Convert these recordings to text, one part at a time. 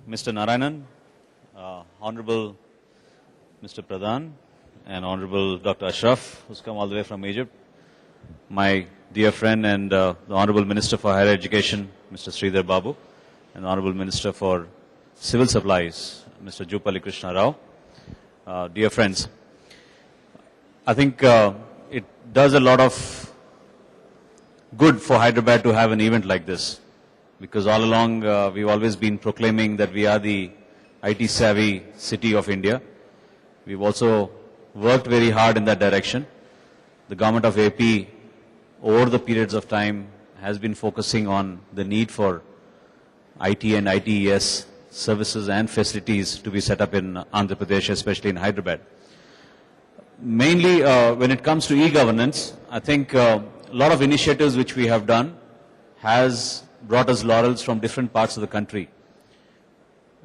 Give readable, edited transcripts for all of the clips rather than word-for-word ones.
Mr. Narayanan, Honorable Mr. Pradhan, and Honorable Dr. Ashraf, who's come all the way from Egypt, my dear friend and the Honorable Minister for Higher Education, Mr. Sridhar Babu, and the Honorable Minister for Civil Supplies, Mr. Jupalli Krishna Rao. Dear friends, I think it does a lot of good for Hyderabad to have an event like this, because all along we've always been proclaiming that we are the IT-savvy city of India. We've also worked very hard in that direction. The government of AP, over the periods of time, has been focusing on the need for IT and ITES services and facilities to be set up in Andhra Pradesh, especially in Hyderabad. Mainly when it comes to e-governance, I think a lot of initiatives which we have done has brought us laurels from different parts of the country.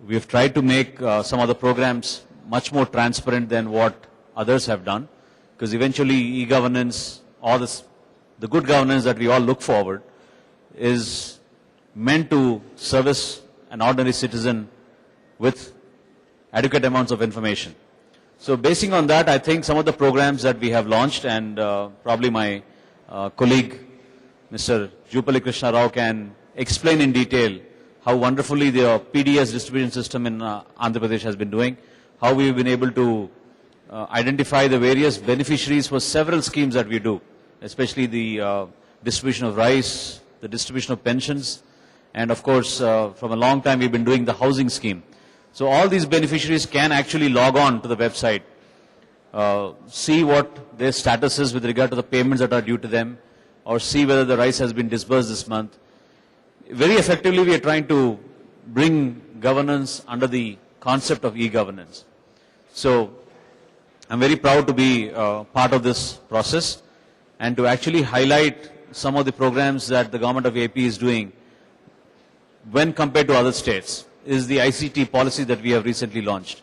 We have tried to make some of the programs much more transparent than what others have done, because eventually e-governance, or the good governance that we all look forward, is meant to service an ordinary citizen with adequate amounts of information. So basing on that, I think some of the programs that we have launched, and probably my colleague, Mr. Jupalli Krishna Rao, can explain in detail how wonderfully the PDS distribution system in Andhra Pradesh has been doing, how we've been able to identify the various beneficiaries for several schemes that we do, especially the distribution of rice, the distribution of pensions, and of course, from a long time we've been doing the housing scheme. So all these beneficiaries can actually log on to the website, see what their status is with regard to the payments that are due to them, or see whether the rice has been disbursed this month. Very effectively, we are trying to bring governance under the concept of e-governance. So I'm very proud to be part of this process and to actually highlight some of the programs that the government of AP is doing when compared to other states, is the ICT policy that we have recently launched.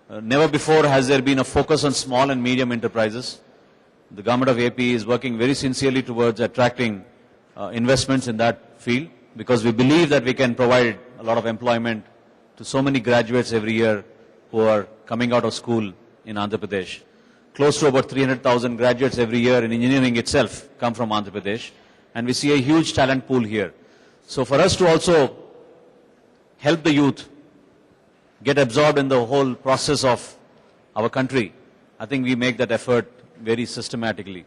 Never before has there been a focus on small and medium enterprises. The government of AP is working very sincerely towards attracting investments in that field, because we believe that we can provide a lot of employment to so many graduates every year who are coming out of school in Andhra Pradesh. Close to about 300,000 graduates every year in engineering itself come from Andhra Pradesh, and we see a huge talent pool here. So for us to also help the youth get absorbed in the whole process of our country, I think we make that effort very systematically.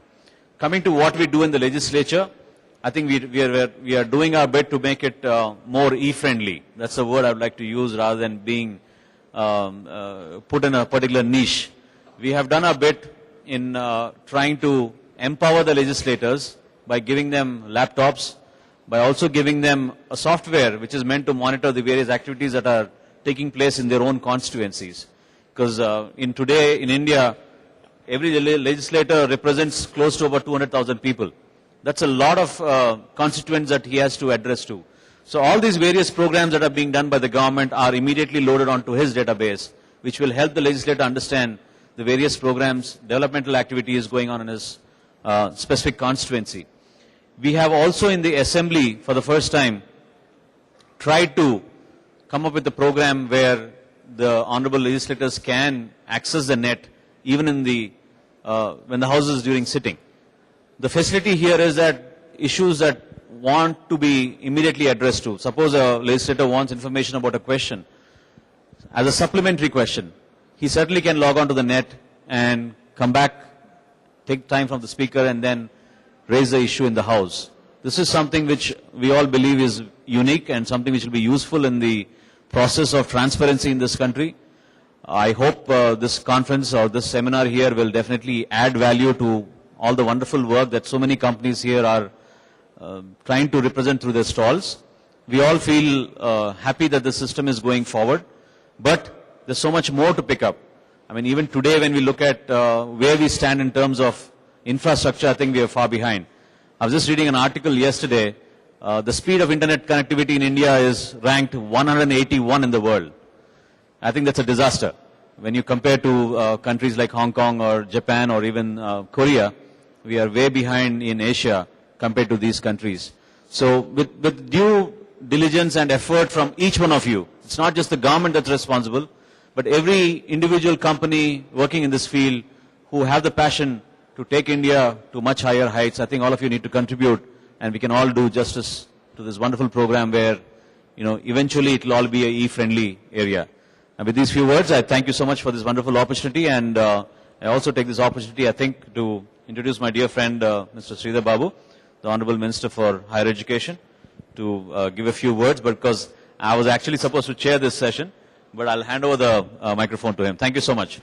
Coming to what we do in the legislature, I think we are doing our bit to make it more e-friendly. That's the word I would like to use rather than being put in a particular niche. We have done our bit in trying to empower the legislators by giving them laptops, by also giving them a software which is meant to monitor the various activities that are taking place in their own constituencies. Because today in India, every legislator represents close to about 200,000 people. That's a lot of constituents that he has to address to. So all these various programs that are being done by the government are immediately loaded onto his database, which will help the legislator understand the various programs, developmental activities going on in his specific constituency. We have also in the assembly, for the first time, tried to come up with a program where the honorable legislators can access the net even in the when the house is during sitting. The facility here is that issues that want to be immediately addressed to. Suppose a legislator wants information about a question as a supplementary question, he certainly can log on to the net and come back, take time from the speaker, and then raise the issue in the House. This is something which we all believe is unique and something which will be useful in the process of transparency in this country. I hope this conference or this seminar here will definitely add value to all the wonderful work that so many companies here are trying to represent through their stalls. We all feel happy that the system is going forward, but there's so much more to pick up. I mean, even today when we look at where we stand in terms of infrastructure, I think we are far behind. I was just reading an article yesterday. The speed of internet connectivity in India is ranked 181 in the world. I think that's a disaster. When you compare to countries like Hong Kong or Japan or even Korea, we are way behind in Asia compared to these countries. So with due diligence and effort from each one of you. It's not just the government that's responsible, but every individual company working in this field who have the passion to take India to much higher heights. I think all of you need to contribute, and we can all do justice to this wonderful program where, eventually it will all be a e-friendly area. And with these few words, I thank you so much for this wonderful opportunity, and I also take this opportunity, I think, to introduce my dear friend, Mr. Sridhar Babu, the Honorable Minister for Higher Education, to give a few words, but because I was actually supposed to chair this session, but I'll hand over the microphone to him. Thank you so much.